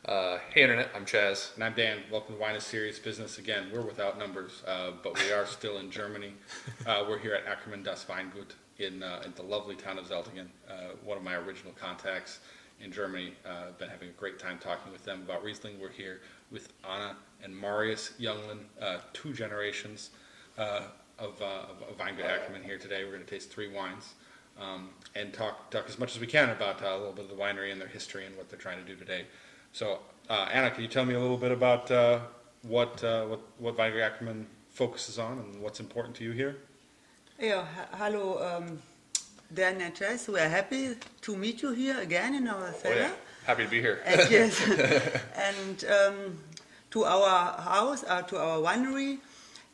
Hey Internet, I'm Chaz. And I'm Dan. Welcome to Wine is Serious Business. Again, we're without numbers, but we are still in Germany. We're here at Ackermann das Weingut in the lovely town of Zeltingen. One of my original contacts in Germany. I've been having a great time talking with them about Riesling. We're here with Anna and Marius Junglen, two generations of Weingut Ackermann here today. We're going to taste three wines and talk as much as we can about a little bit of the winery and their history and what they're trying to do today. So, Anna, can you tell me a little bit about what Weingut Ackermann focuses on and what's important to you here? Yeah, hello, Dan and Jess. We are happy to meet you here again in our cellar. Oh, yeah. Happy to be here. And, yes, and to our house, to our winery.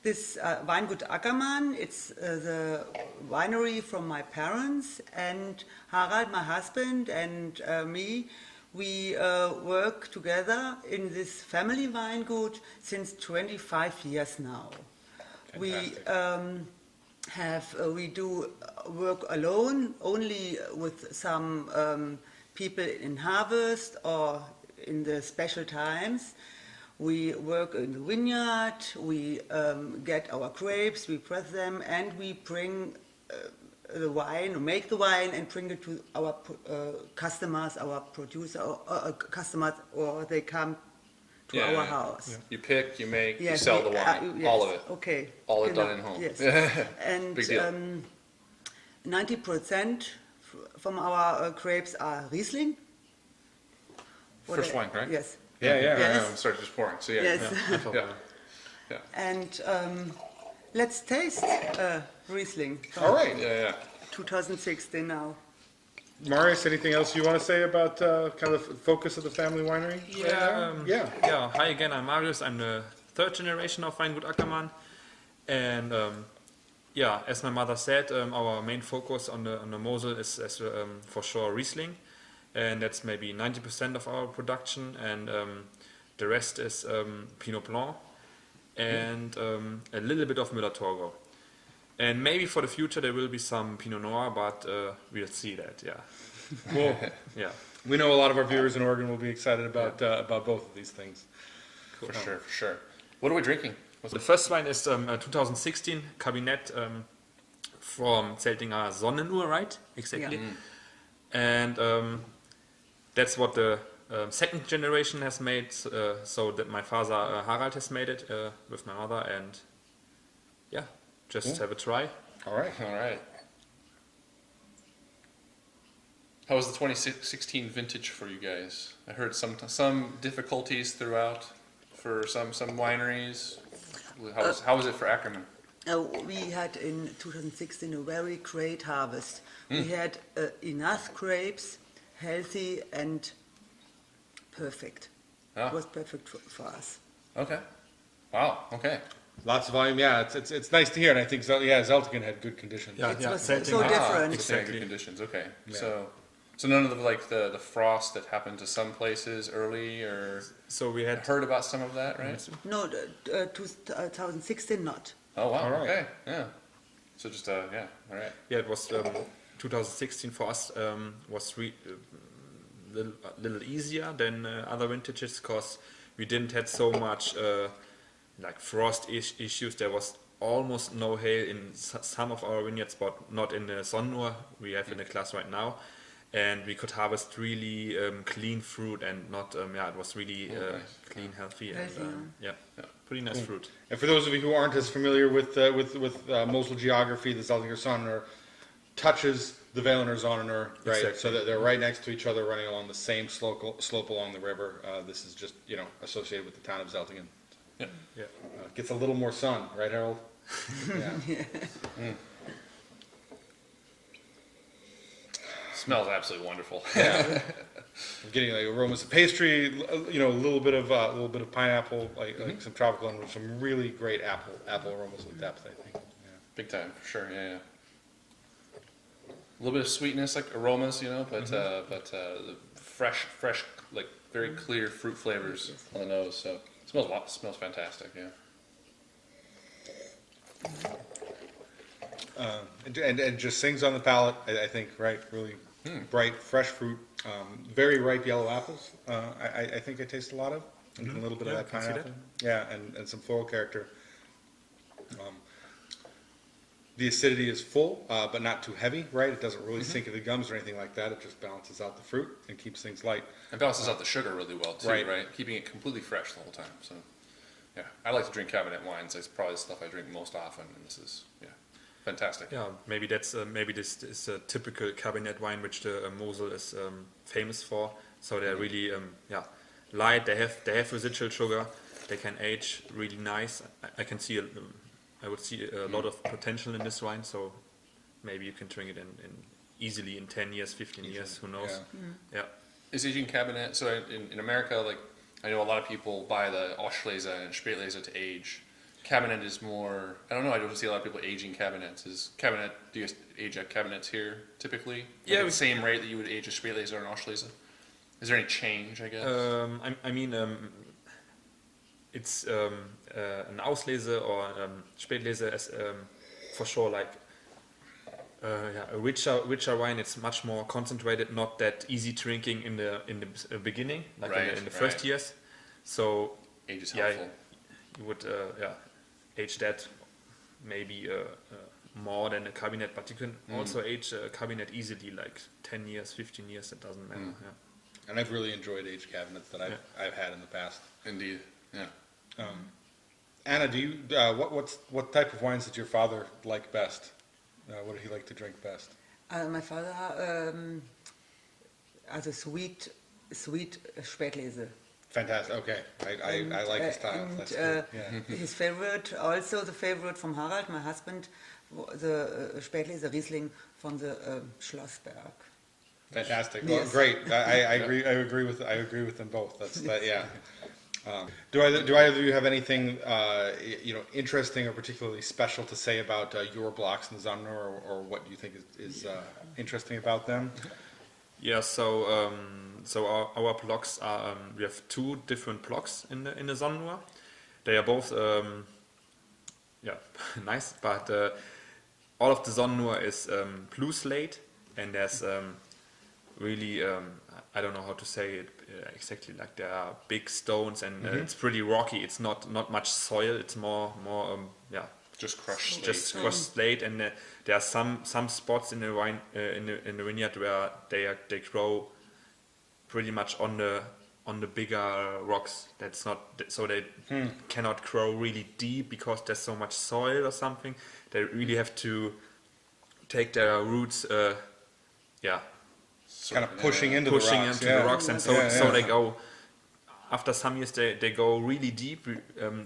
This Weingut Ackermann, it's the winery from my parents, and Harald, my husband, and me. We work together in this family Weingut since 25 years now. Fantastic. We do work alone, only with some people in harvest or in the special times. We work in the vineyard, we get our grapes, we press them, and we bring the wine, or make the wine and bring it to our customers, our producer, or customers, or they come to our house. Yeah. You pick, you make, Yes, you sell the wine, yes, all of it. Okay. All it done in home. Yes. And Big deal. 90% from our grapes are Riesling. First wine, right? Yes. Yeah. Yes. I'm sorry, just pouring. So yeah. Yes. Yeah. And let's taste Riesling. All right. Yeah. 2016 now. Marius, anything else you want to say about kind of the focus of the family winery? Yeah. Hi again, I'm Marius. I'm the third generation of Weingut Ackermann. And as my mother said, our main focus on the Mosel is for sure Riesling. And that's maybe 90% of our production. And the rest is Pinot Blanc and a little bit of Müller-Thurgau. And maybe for the future there will be some Pinot Noir, but we'll see that, yeah. Cool. Yeah. We know a lot of our viewers in Oregon will be excited about both of these things. Cool. For sure. What are we drinking? The first wine is 2016 Kabinett from Zeltinger Sonnenuhr, right? Exactly. Yeah. And that's what the second generation has made, so that my father Harald has made it with my mother, and just have a try. All right. How was the 2016 vintage for you guys? I heard some difficulties throughout for some wineries. How was it for Ackermann? We had in 2016 a very great harvest. We had enough grapes, healthy and perfect. It was perfect for us. Okay. Wow. Okay. Lots of volume. Yeah, it's nice to hear, and I think Zeltingen had good conditions. Yeah. It was so Zeltinger. different. Exactly. Good conditions. Okay. Yeah. So none of the frost that happened to some places early, or So we had heard about some of that, right? No, 2016 not. Oh wow. All right. Okay. Yeah. So just All right. Yeah, it was 2016 for us was little easier than other vintages because we didn't had so much like frost issues. There was almost no hail in some of our vineyards, but not in the Sonnenuhr we have in the class right now. And we could harvest really clean fruit and not it was really nice. clean, healthy, Healthy, and pretty nice fruit. And for those of you who aren't as familiar with Mosel geography, the Zeltinger Sonnenuhr touches the Wiener Sonnenuhr, right? Exactly. So that they're right next to each other, running along the same slope along the river. This is just associated with the town of Zeltingen. Yeah. Gets a little more sun, right, Harald? Yeah. Smells absolutely wonderful. Yeah. I'm getting like aromas of pastry, a little bit of pineapple, like some tropical, and some really great apple aromas with depth, I think. Yeah. Big time, for sure. Yeah. A little bit of sweetness, like aromas, but the fresh, like very clear fruit flavors on the nose. So it smells fantastic. Yeah. And just sings on the palate, I think, right? Really bright, fresh fruit, very ripe yellow apples. I think I taste a lot of, and a little bit of Yeah, that can see pineapple. Yeah, and some floral character. The acidity is full, but not too heavy, right? It doesn't really sink into the gums or anything like that. It just balances out the fruit and keeps things light. It balances out the sugar really well too, Right. right? Keeping it completely fresh the whole time. So, yeah, I like to drink Kabinett wines. It's probably the stuff I drink most often, and this is fantastic. Yeah, maybe this is a typical Kabinett wine which the Mosel is famous for. So they're really light. They have residual sugar. They can age really nice. I would see a lot of potential in this wine. So maybe you can drink it in easily in 10 years, 15 years. Who knows? Yeah. Is aging Kabinett, so in America, like, I know a lot of people buy the Auslese and Spatlese to age. Kabinett is more, I don't know, I don't see a lot of people aging Kabinets. Do you guys age at Kabinets here typically? Yeah, At the same rate that you would age a Spatlese or an Auslese? Is there any change, I guess? It's an Auslese or Spatlese is for sure like a richer wine. It's much more concentrated, not that easy drinking in the beginning, like in the first years. So Age is helpful. you would age that maybe more than a Kabinett, but you can also age a Kabinett easily, like 10 years, 15 years. It doesn't matter. Yeah. And I've really enjoyed aged cabinets that I've had in the past. Indeed, yeah. Anna, do you what type of wines did your father like best? What did he like to drink best? My father, also sweet Spätlese. Fantastic. Okay, I like his style. And, That's good. Yeah. his favorite, also the favorite from Harald, my husband, the Spätlese Riesling from the Schlossberg. Fantastic. Yes. Well, great. I agree. I agree with them both. That's that. Yeah. Do either of you have anything interesting or particularly special to say about your blocks in the Sonnenuhr, or what you think is interesting about them? Yeah, so our blocks are we have two different blocks in the Sonnenuhr. They are both nice, but all of the Sonnenuhr is blue slate, and there's really I don't know how to say it exactly. Like there are big stones, and it's pretty rocky. It's not much soil. It's more Just crushed slate. just crushed slate, and there are some spots in the wine in the vineyard where they grow pretty much on the bigger rocks. That's not so they cannot grow really deep because there's so much soil or something. They really have to take their roots Kind of pushing into pushing the rocks. into the rocks, and so they go. After some years, they go really deep.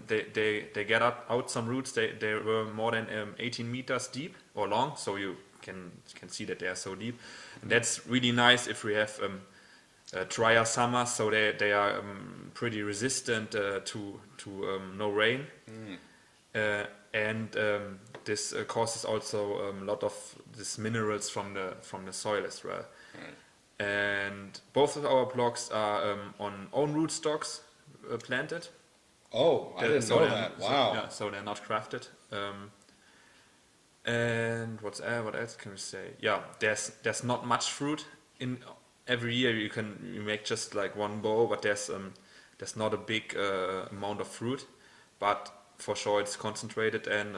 They get out some roots. They were more than 18 meters deep or long, so you can see that they are so deep. And that's really nice if we have drier summers, so they are pretty resistant to no rain. And this causes also a lot of these minerals from the soil as well. Right. And both of our blocks are on own rootstocks planted. Oh, I didn't know that. Wow. So they're not crafted. And what else can we say? Yeah, there's not much fruit in every year. You make just like one bowl, but there's not a big amount of fruit, but for sure it's concentrated and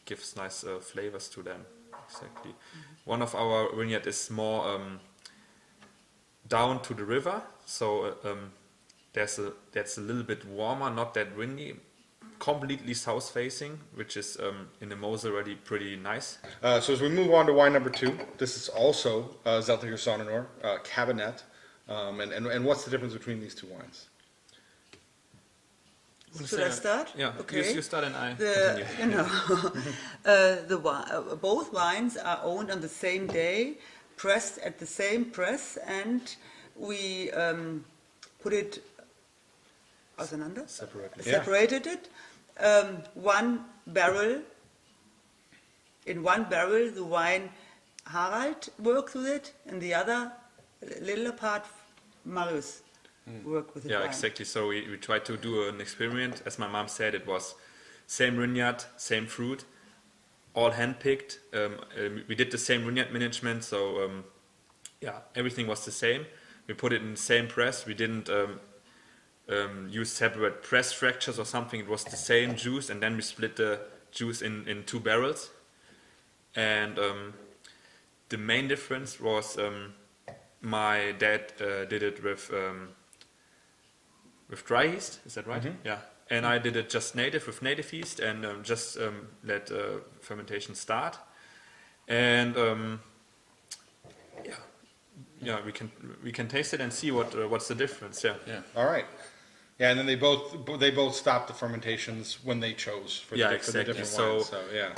gives nice flavors to them. Exactly. One of our vineyard is more down to the river, so that's a little bit warmer, not that windy, completely south facing, which is in the Mosel already pretty nice. So as we move on to wine number 2, this is also Zeltinger Sonnenuhr, Kabinett. And what's the difference between these two wines? Should I start? Yeah, Okay. you start and I The, continue. Both wines are owned on the same day, pressed at the same press, and we put it auseinander, separated it. One barrel, in one barrel the wine Harald worked with it, and the other little apart Marius worked with it. Yeah, exactly. So we tried to do an experiment. As my mom said, it was same vineyard, same fruit, all handpicked. We did the same vineyard management, so everything was the same. We put it in the same press. We didn't use separate press fractures or something. It was the same juice, and then we split the juice in 2 barrels. And the main difference was my dad did it with dry yeast. Is that right? Mm-hmm. Yeah. And I did it just native with native yeast, and just let fermentation start. And we can taste it and see what's the difference. Yeah. Yeah. All right. Yeah, and then they both stopped the fermentations when they chose for the Exactly. different So, wines. So yeah.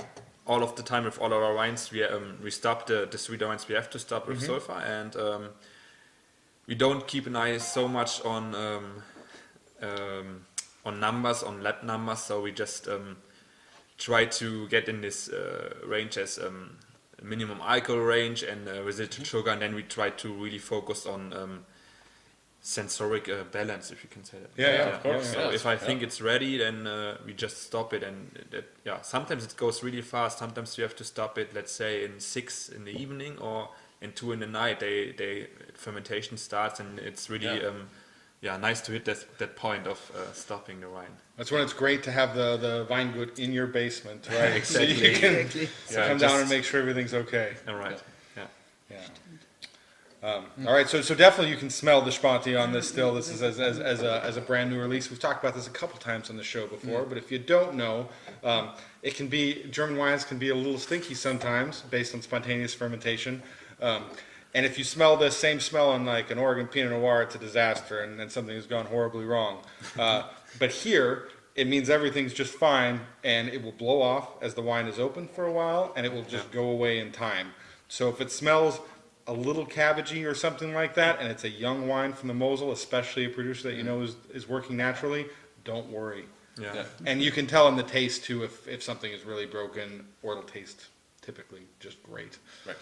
all of the time with all of our wines, we stop the sweeter wines. We have to stop with sulfur, and we don't keep an eye so much on numbers, on lab numbers. So we just try to get in this range as minimum alcohol range and residual sugar, and then we try to really focus on sensoric balance, if you can say that. Yeah, of course. So if I think it's ready, then we just stop it, and sometimes it goes really fast. Sometimes you have to stop it, let's say in 6 in the evening or in 2 in the night. Fermentation starts, and it's really nice to hit that point of stopping the wine. That's when it's great to have the Weingut in your basement, right? Exactly. So you can Exactly. come down and make sure everything's okay. All right. Yeah. All right, so definitely you can smell the Spatlese on this still. This is as a brand new release. We've talked about this a couple times on the show before, but if you don't know, German wines can be a little stinky sometimes based on spontaneous fermentation. And if you smell the same smell on like an Oregon Pinot Noir, it's a disaster and something has gone horribly wrong. But here, it means everything's just fine, and it will blow off as the wine is open for a while, and it will just go away in time. So if it smells a little cabbagey or something like that, and it's a young wine from the Mosel, especially a producer that you know is working naturally, don't worry. Yeah. And you can tell in the taste too if something is really broken, or it'll taste typically just great. Right.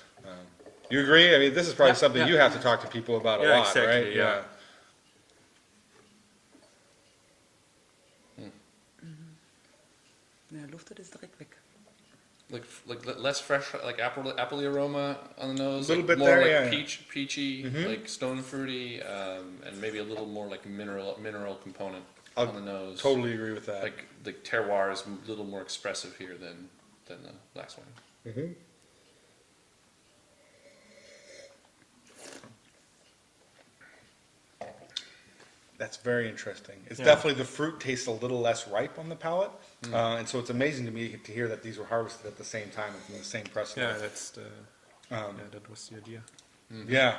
You agree? I mean, this is probably something yeah. you have to talk to people about a Yeah, lot, exactly, right? yeah. Ja, luftet ist direkt weg. Like less fresh, like apple aroma on the nose. Little like bit more there, like yeah. peachy, like stone fruity, and maybe a little more like mineral component on the nose. Totally agree with that. Like the terroir is a little more expressive here than the last one. That's very interesting. It's Yeah. definitely, the fruit tastes a little less ripe on the palate, and so it's amazing to me to hear that these were harvested at the same time and from the same press. Yeah, that's the. Um, that was the idea. Yeah,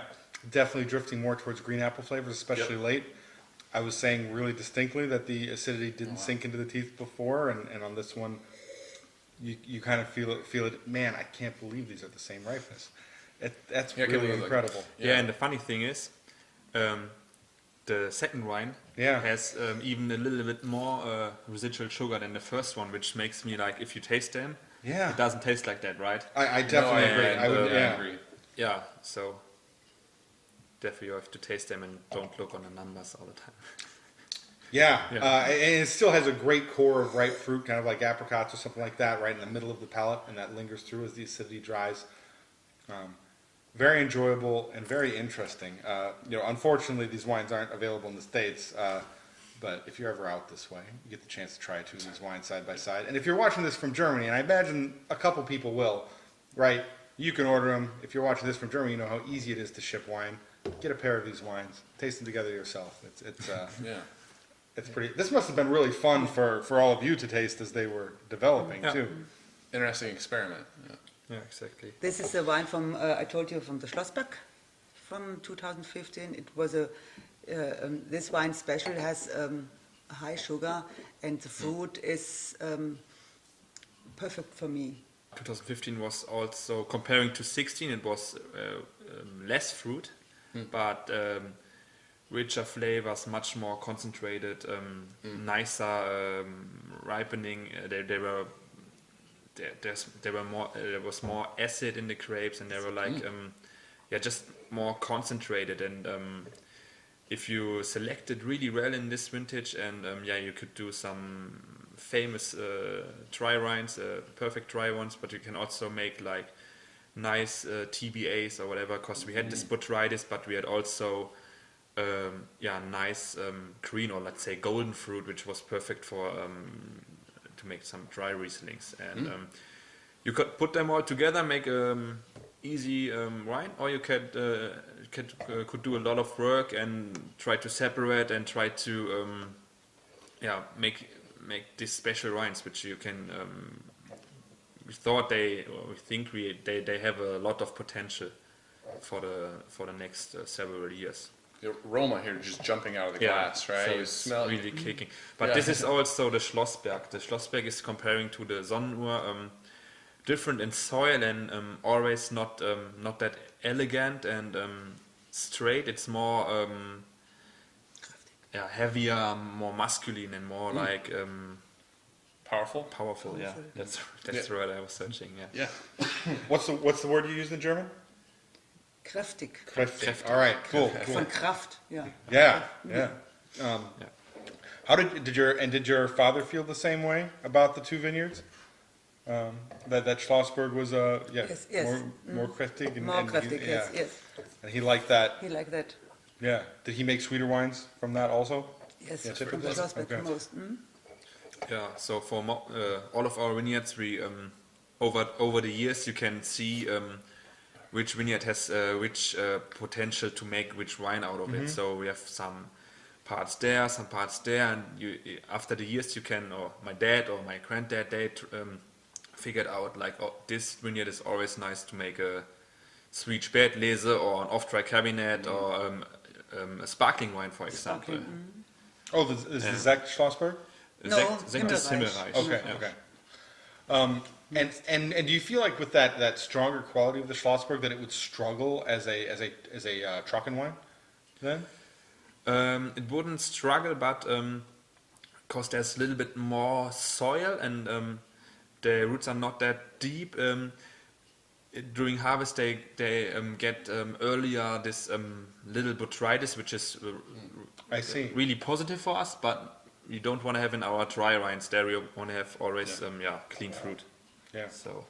definitely drifting more towards green apple flavors, especially late. I was saying really distinctly that the acidity didn't sink into the teeth before, and on this one, you kind of feel it. Man, I can't believe these are the same ripeness. That's really incredible. Yeah, and the funny thing is, the second wine has even a little bit more residual sugar than the first one, which makes me like, if you taste them, it doesn't taste like that, right? I definitely agree. I would, I agree. Yeah, so definitely you have to taste them and don't look on the numbers all the time. Yeah, Yeah. and it still has a great core of ripe fruit, kind of like apricots or something like that, right in the middle of the palate, and that lingers through as the acidity dries. Very enjoyable and very interesting. Unfortunately, these wines aren't available in the States, but if you're ever out this way, you get the chance to try two of these wines side by side. And if you're watching this from Germany, and I imagine a couple people will, right? You can order them. If you're watching this from Germany, you know how easy it is to ship wine. Get a pair of these wines, taste them together yourself. It's pretty. This must have been really fun for all of you to taste as they were developing too. Interesting experiment. Yeah, exactly. This is a wine from, I told you, from the Schlossberg from 2015. It was this wine special has high sugar, and the fruit is perfect for me. 2015 was also, comparing to 16, it was less fruit, but richer flavors, much more concentrated, nicer ripening. There was more acid in the grapes, and they were like just more concentrated. And if you selected really well in this vintage, and you could do some famous dry wines, perfect dry ones, but you can also make like nice TBAs or whatever, because we had this botrytis, but we had also nice green, or let's say golden fruit, which was perfect for to make some dry Rieslings. And you could put them all together, make easy wine, or you could do a lot of work and try to separate and try to make these special wines, which you can. We think they have a lot of potential for the next several years. The aroma here just jumping out of the glass, right? So You it's smell really kicking. But this is also the Schlossberg. The Schlossberg is comparing to the Sonnenuhr, different in soil and always not that elegant and straight. It's more heavier, more masculine, and more like powerful. powerful. Yeah, that's the word I was searching. Yeah. Yeah. What's the word you used in German? Kräftig. Kräftig. All right, cool. Von Kraft, yeah. Yeah. How did your father feel the same way about the two vineyards? That Schlossberg was Yes, yes. more kräftig and More kräftig, he, yes. And he liked that. He liked that. Yeah. Did he make sweeter wines from that also? Yes, Yeah, from typically. the Schlossberg Okay. most. Yeah, so for all of our vineyards, we over the years you can see which vineyard has which potential to make which wine out of it. So we have some parts there, and after the years you can, or my dad or my granddad, they figured out like, oh, this vineyard is always nice to make a sweet Spatlese or an off-dry Kabinett or a sparkling wine, for example. Oh, is the Zech Schlossberg? No, Zech des Himmelreich. Himmelreich. Okay, yeah. okay. And do you feel like with that stronger quality of the Schlossberg that it would struggle as a Trocken wine then? It wouldn't struggle, but because there's a little bit more soil and the roots are not that deep. During harvest, they get earlier this little botrytis, which is I see. really positive for us, but you don't want to have in our dry wines. There you want to have always clean fruit. Yeah. So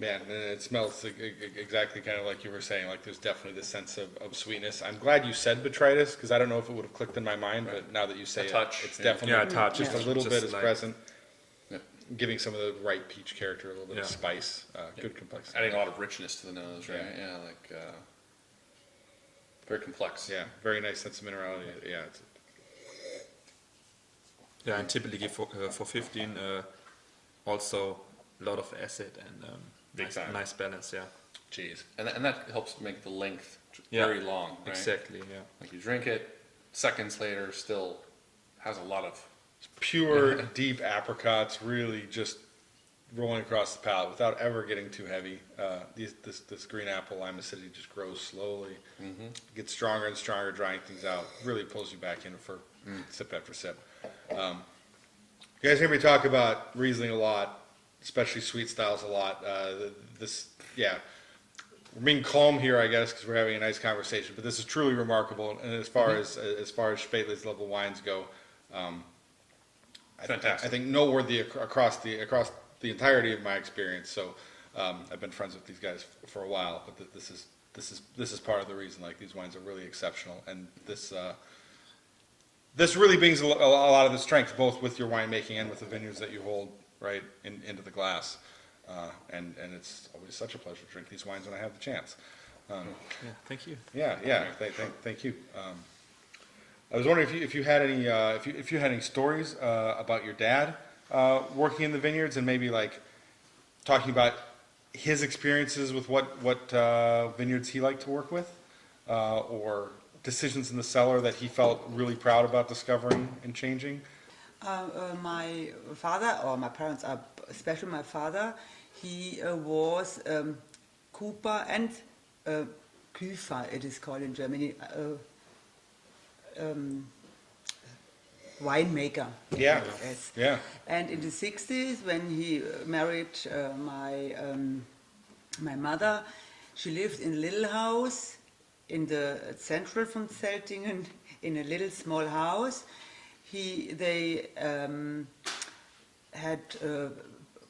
Man, and it smells exactly kind of like you were saying. Like there's definitely this sense of sweetness. I'm glad you said botrytis because I don't know if it would have clicked in my mind, but now that you say A touch, it's yeah. definitely Yeah, a touch, just a yeah. little Just bit is like- present, Yeah. giving some of the ripe peach character, a little bit of Yeah. spice, good complexity. Adding a lot of richness to the nose, right? Yeah, like very complex. Yeah, very nice sense of minerality. Yeah, it's, yeah, and typically for 15, also a lot of acid and Big time. nice balance. Yeah, geez. And that helps make the length Yeah. very long, right? exactly. Yeah. Like you drink it, seconds later, still has a lot of. Pure, deep apricots, really just rolling across the palate without ever getting too heavy. This green apple lime acidity just grows slowly, gets stronger and stronger, drying things out. Really pulls you back in for sip after sip. You guys hear me talk about Riesling a lot, especially sweet styles a lot. We're being calm here, I guess, because we're having a nice conversation. But this is truly remarkable, and as far as Spatlese level wines go. Fantastic. I think noteworthy across the entirety of my experience. So I've been friends with these guys for a while, but this is part of the reason. Like these wines are really exceptional, and this really brings a lot of the strength, both with your winemaking and with the vineyards that you hold right into the glass. And it's always such a pleasure to drink these wines when I have the chance. Yeah, thank you. Yeah. Thank you. I was wondering if you had any if you had any stories about your dad working in the vineyards, and maybe like talking about his experiences with what vineyards he liked to work with, or decisions in the cellar that he felt really proud about discovering and changing. My father, or my parents are, especially my father, he was Cooper and Küfer, it is called in Germany, winemaker. Yeah. Yes. Yeah. And in the 60s, when he married my mother, she lived in a little house in the central from Zeltingen, in a little small house. they had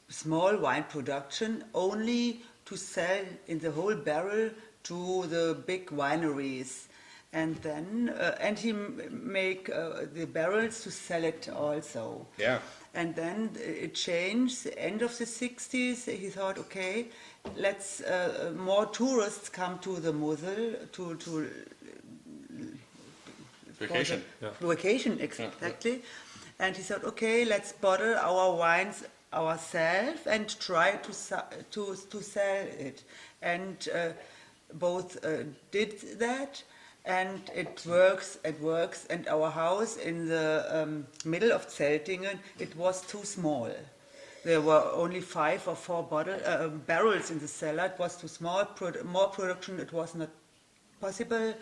small wine production only to sell in the whole barrel to the big wineries. And then, and he make the barrels to sell it also. Yeah. And then it changed. The end of the 60s, he thought, okay, let's more tourists come to the Mosel to Vacation. vacation exactly. And he thought, okay, let's bottle our wines ourselves and try to sell it. And both did that. And it works, and our house in the middle of Zeltingen, it was too small. There were only 5 or 4 barrels in the cellar, it was too small, more production, it was not possible.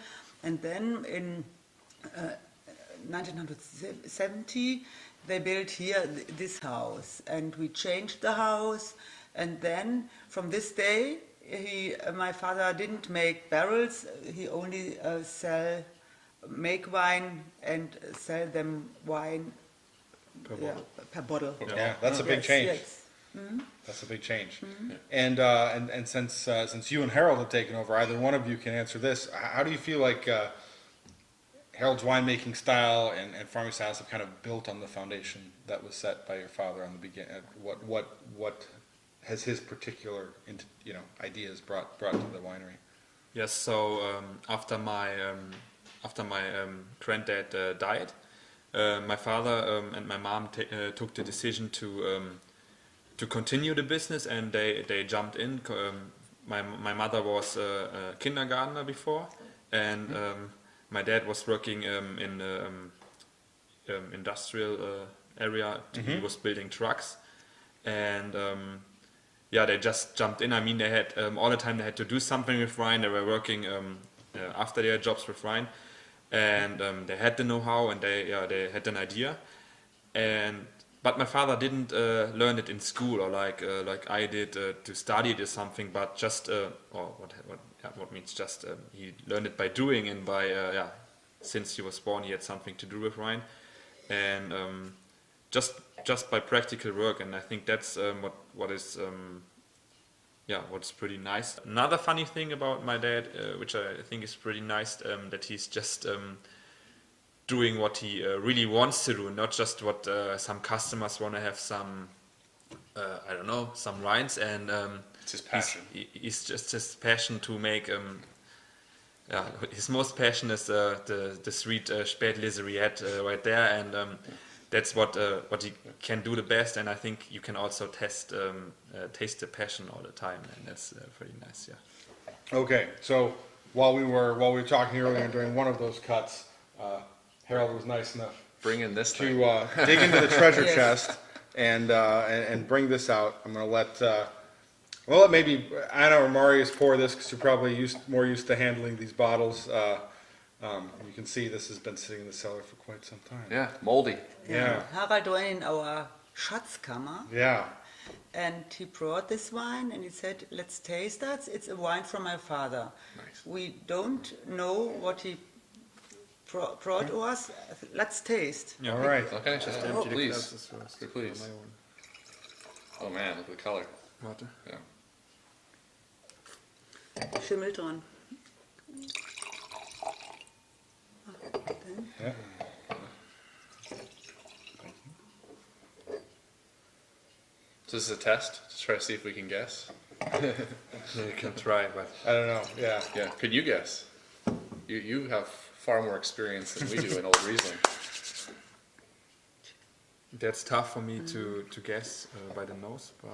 And then in 1970, they built here this house, and we changed the house, and then from this day, my father didn't make barrels. He only make wine and sell them wine per bottle. Yeah, that's a big change. Yes. That's a big change. And since you and Harald have taken over, either one of you can answer this. How do you feel like Harold's winemaking style and farming styles have kind of built on the foundation that was set by your father on the beginning? What has his particular ideas brought to the winery? Yes, so after my granddad died, my father and my mom took the decision to continue the business, and they jumped in. My mother was a kindergartner before, and my dad was working in the industrial area. He was building trucks, and they just jumped in. I mean, they had all the time they had to do something with wine. They were working after their jobs with wine, and they had the know-how, and they had an idea. But my father didn't learn it in school or like I did to study it or something. But just what means just he learned it by doing, and by since he was born he had something to do with wine, and just by practical work. And I think that's what's pretty nice. Another funny thing about my dad, which I think is pretty nice, that he's just doing what he really wants to do, not just what some customers want to have some some wines, and It's his passion. he's just his passion to make his most passion is the sweet Spatlese he had right there, and that's what he can do the best. And I think you can also taste the passion all the time, and that's pretty nice. Yeah. Okay, so while we were talking earlier during one of those cuts, Harald was nice enough Bring in this thing. to dig into the treasure Yes. chest and bring this out. I'm going to let maybe Anna or Marius pour this, because you're probably more used to handling these bottles. You can see this has been sitting in the cellar for quite some time. Yeah, moldy. Yeah. Harald went in our Schatzkammer, Yeah. and he brought this wine, and he said, let's taste that. It's a wine from my father. Nice. We don't know what he brought to us. Let's taste. Yeah. All right. Okay, Empty the please. glasses first. Please. For my own. Oh man, look at the color. Warte. Yeah. Schimmel dran. Yeah. So this is a test to try to see if we can guess. You can try, but I don't know. Yeah. Yeah, could you guess? You have far more experience than we do in old Riesling. that's tough for me to guess by the nose. But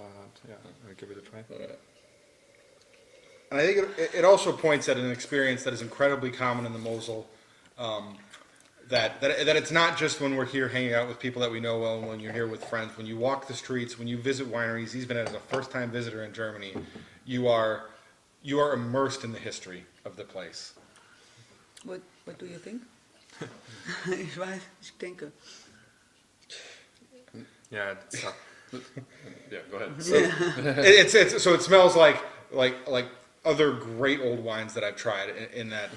yeah, I'll give it a try. And I think it also points at an experience that is incredibly common in the Mosel, that it's not just when we're here hanging out with people that we know well and when you're here with friends. When you walk the streets, when you visit wineries, even as a first-time visitor in Germany, you are immersed in the history of the place. What do you think? Ich denke. Yeah, it's tough. Yeah, go ahead. So it smells like other great old wines that I've tried. In that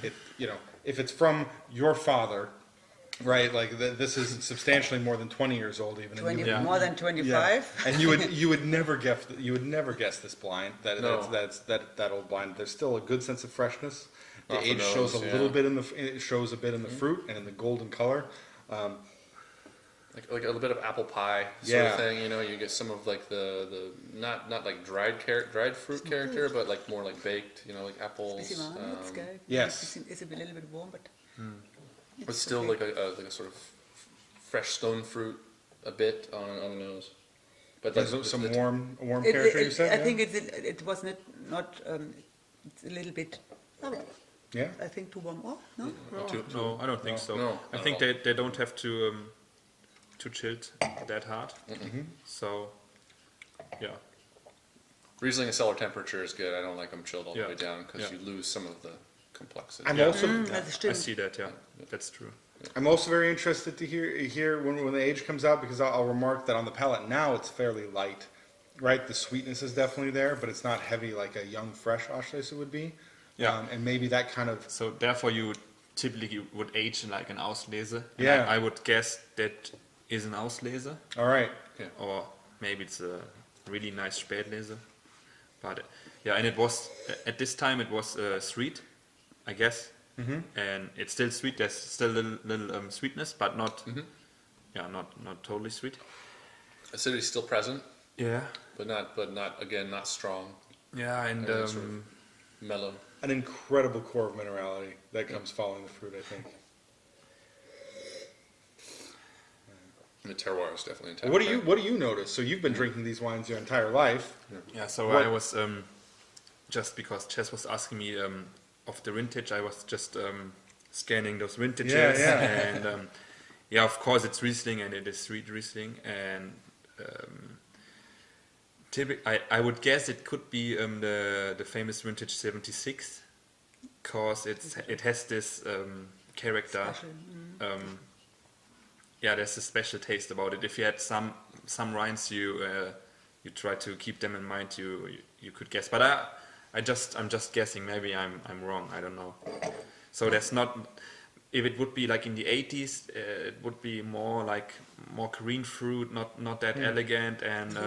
if it's from your father, Right, like this is substantially more than 20 years old, even. And 20, you- Yeah. more than 25. And you would never guess this blind No. that old blind. There's still a good sense of freshness. The Off the age shows a nose, little yeah. bit it shows a bit in the fruit and in the golden color. Like a little bit of apple pie sort Yeah. of thing, you know. You get some of like the not like dried fruit character, but like more like baked, you know, like apples. Bisschen warm jetzt, gell? yes. It's a little bit warm, but But still like a sort of fresh stone fruit a bit on the nose. But There's like some the- warm character, you said? I yeah? think it was not it's a little bit, Yeah? I think too warm. Oh, no? No, I don't think so. No, I not think at all. they don't have to chill it that hard. So, yeah. Riesling at cellar temperature is good. I don't like them chilled all the Yeah. way down because Yeah. you lose some of the complexity. I'm Yeah. also Das I stimmt. see that. Yeah, that's true. I'm also very interested to hear when the age comes out, because I'll remark that on the palate now it's fairly light, right? The sweetness is definitely there, but it's not heavy like a young fresh Auslese would be. Yeah. And maybe that kind of So therefore, you typically would age like an Auslese. And Yeah. I would guess that is an Auslese, all right. or maybe it's a really nice Spätlese. But yeah, and it was at this time it was sweet, I guess, and it's still sweet. There's still little sweetness, but not, not totally sweet. Acidity's still present, Yeah, but not strong. yeah, and And sort of mellow. An incredible core of minerality that comes following the fruit, I think. And the terroir is definitely intact. What do you notice? So you've been drinking these wines your entire life. yeah. So What- I was just because Chess was asking me of the vintage, I was just scanning those vintages, Yeah. and yeah, of course it's Riesling and it is sweet Riesling, and I would guess it could be the famous vintage 76, because it has this character. Special. Yeah, there's a special taste about it. If you had some wines, you try to keep them in mind. You could guess, but I'm just guessing. Maybe I'm wrong. I don't know. So there's not. If it would be like in the 80s, it would be more green fruit, not that elegant, and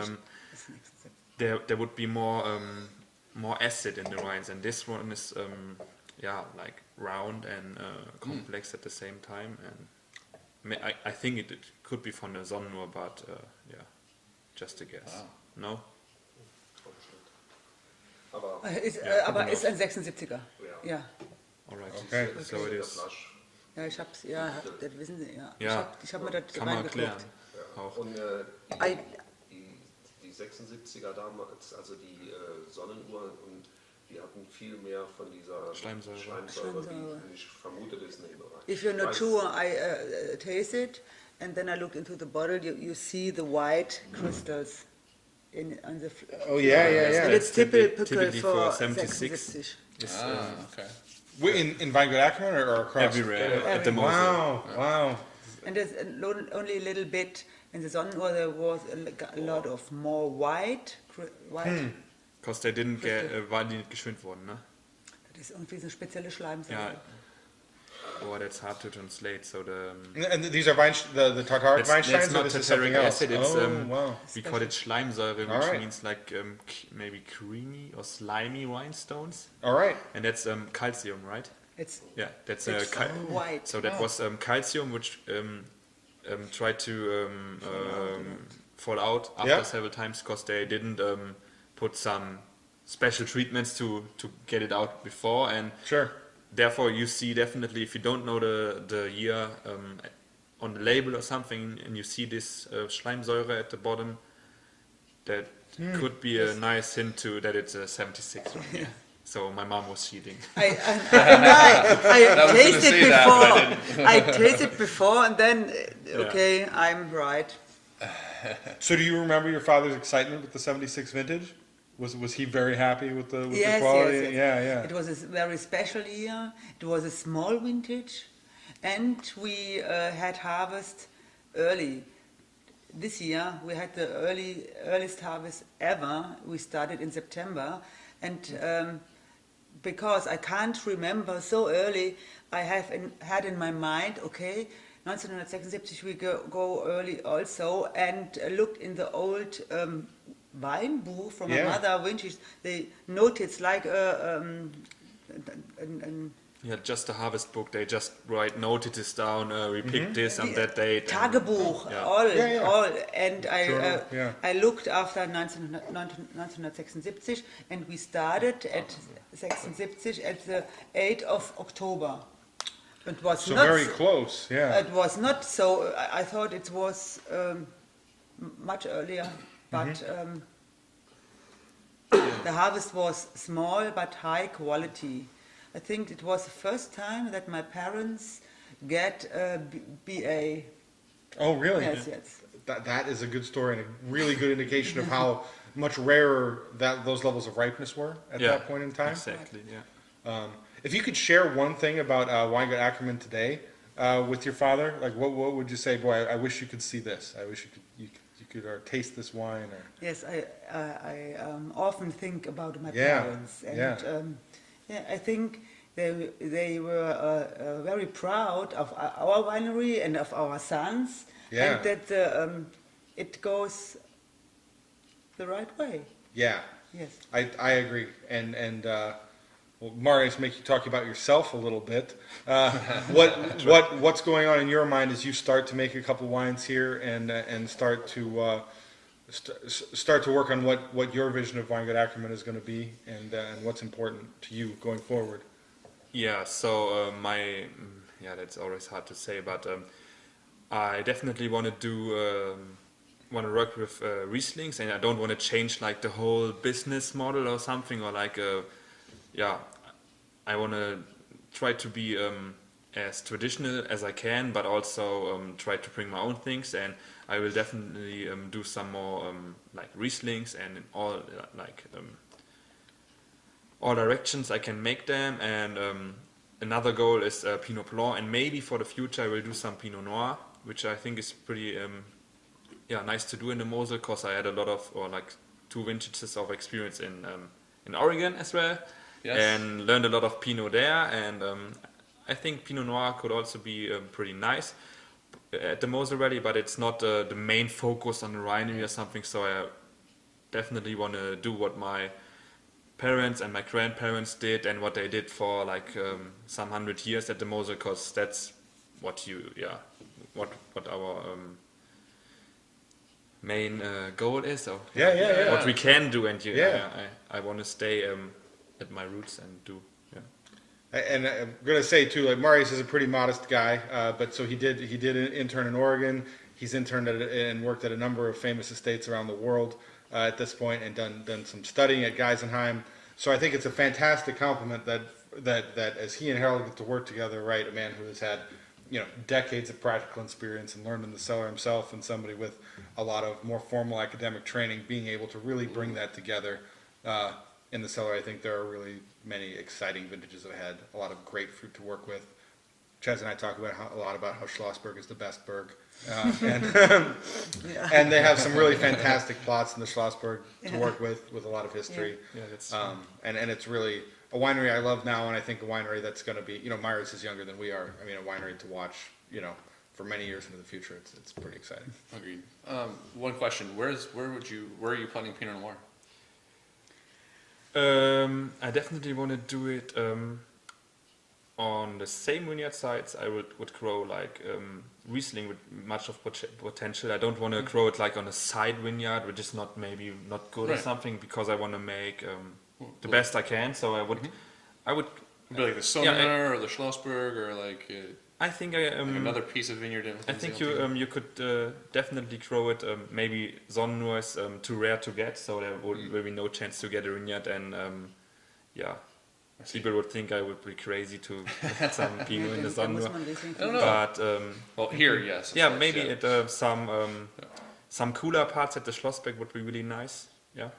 there would be more acid in the wines. And this one is like round and complex at the same time. And I think it could be from the Sonnenuhr, but just a guess. Wow. No? Aber ist ein 76er. Ja. Alright. Okay. So it is. Ja, ich hab's, das wissen Sie, ja. Ja. Ich hab mir das Kann man erklären. reingeguckt. Auch. Und Ei. die 76er damals, also die Sonnenuhr, und die hatten viel mehr von dieser Schleimsäure. Schleimsäure, wie ich vermute, das in dem Bereich. If you're not Weiß- sure, I taste it, and then I look into the bottle. You see the white crystals on the. Oh yeah. And it's typical typically for for 76. 76. Is Okay. In Weingut Ackermann or across? everywhere at the Moseler. Wow. And there's only a little bit in the Sonnenuhr. There was a lot of more white. Because they didn't get, war die nicht geschönt worden, ne? Das ist irgendwie so eine spezielle Schleimsäure. Yeah. Oh, that's hard to translate. So And these are the tartaric that's Weinsteins, or not this is something tartaric else? acid. It's wow. we call it Schleimsäure, which Alright. means like maybe creamy or slimy rhinestones, All right. and that's calcium, right? It's Yeah, that's it's white. So that was calcium, which tried to fall out after Yeah. several times because they didn't put some special treatments to get it out before, and Sure. therefore you see definitely, if you don't know the year on the label or something, and you see this Schleimsäure at the bottom, that could be a nice hint to that it's a 76 one. Yeah. So my mom was cheating. I was gonna tasted say that, but before. I tasted before, and then okay, I'm right. So do you remember your father's excitement with the 76 vintage? Was he very happy with the Yes, quality? yes, yes. Yeah. It was a very special year. It was a small vintage, and we had harvest early. This year we had the earliest harvest ever. We started in September, and because I can't remember so early, I had in my mind, okay, 1976 we go early also and looked in the old Weinbuch from my Yeah. mother vintage. They noticed like Yeah, just the harvest book. They just write notices down. We picked this on that date. and- Tagebuch, Yeah. all, Yeah, yeah. all. And Journal, yeah. I looked after 1976 and we started at 76 at the 8th of October. It was So not very close, yeah. It was not so. I thought it was much earlier, but the harvest was small but high quality. I think it was the first time that my parents get a BA. Oh, really? Yes, yes. That is a good story and a really good indication of how much rarer those levels of ripeness were at Yeah, that point in time. Exactly. Yeah. If you could share one thing about Weingut Ackermann today with your father, like what would you say? Boy, I wish you could see this. I wish you could or taste this wine. Or Yes, I often think about my Yeah, parents, and yeah. I think they were very proud of our winery and of our sons, Yeah. and that it goes the right way. yeah, Yes. I agree. And well, Marius, make you talk about yourself a little bit. What's going on in your mind as you start to make a couple wines here and start to start to work on what your vision of Weingut Ackermann is going to be and what's important to you going forward? Yeah, so that's always hard to say, but I definitely want to work with Rieslings, and I don't want to change like the whole business model or something, or like I want to try to be as traditional as I can, but also try to bring my own things, and I will definitely do some more like Rieslings and in all all directions I can make them, and another goal is Pinot Blanc, and maybe for the future I will do some Pinot Noir, which I think is pretty nice to do in the Mosel, because I had a lot of, or like 2 vintages of experience in Oregon as well. Yes. And learned a lot of Pinot there, and I think Pinot Noir could also be pretty nice at the Mosel Valley, but it's not the main focus on the winery or something, so I definitely want to do what my parents and my grandparents did and what they did for like some 100 years at the Mosel, because that's what what our main goal is, or Yeah. what we can do, and Yeah. I want to stay at my roots and do. And I'm gonna say too, like Marius is a pretty modest guy, but so he did intern in Oregon. He's interned and worked at a number of famous estates around the world at this point, and done some studying at Geisenheim. So I think it's a fantastic compliment that as he and Harald get to work together, right, a man who has had decades of practical experience and learned in the cellar himself, and somebody with a lot of more formal academic training, being able to really bring that together in the cellar. I think there are really many exciting vintages ahead, a lot of great fruit to work with. Chaz and I talk about a lot about how Schlossberg is the best berg, and they have some really fantastic plots in the Schlossberg to work with a lot of history. Yeah, that's And it's really a winery I love now, and I think a winery that's going to be, Marius is younger than we are. I mean, a winery to watch, for many years into the future. It's pretty exciting. Agreed. One question: Where are you planting Pinot Noir? I definitely want to do it on the same vineyard sites. I would grow like Riesling with much of potential. I don't want to grow it like on a side vineyard, which is not good or Right. something, because I want to make the best I can. So I would Would be like the Sonnenuhr or the Schlossberg, or like I think another piece of vineyard. I think you could definitely grow it. Maybe Sonnenuhr is too rare to get, so there will be no chance to get a vineyard, and people would think I would be crazy to put some Pinot in the Sonnenuhr. I don't know. But here, yes. of yeah, course, maybe yeah. some cooler parts at the Schlossberg would be really nice. Yeah.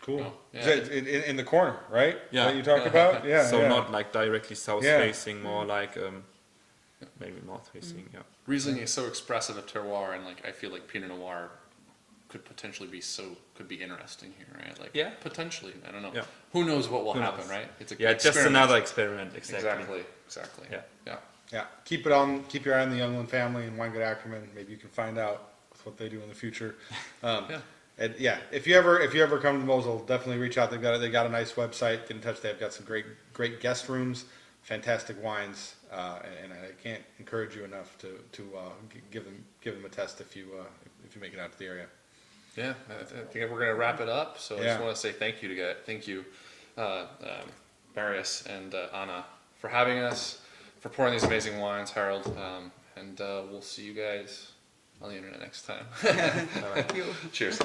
Cool. Oh, yeah. Is that in the corner, right? Yeah. That you talk about? Yeah. So yeah. not like directly south Yeah. facing, more like maybe north facing. Yeah. Riesling is so expressive of terroir, and like I feel like Pinot Noir could potentially be interesting here, right? Like Yeah. potentially, I don't know. Yeah. Who knows what will Who happen, knows? right? It's a Yeah, just experiment. another experiment. Exactly. Exactly. Yeah. Yeah. Yeah, keep your eye on the Junglen family and Weingut Ackermann. Maybe you can find out what they do in the future. Yeah. And yeah, if you ever come to Mosel, definitely reach out. They got a nice website. Get in touch. They've got some great guest rooms, fantastic wines, and I can't encourage you enough to give them a test if you make it out to the area. Yeah, I think we're gonna wrap it up. So I just want to say thank you, Marius and Anna, for having us, for pouring these amazing wines, Harald, and we'll see you guys on the internet next time. Thank you. Cheers.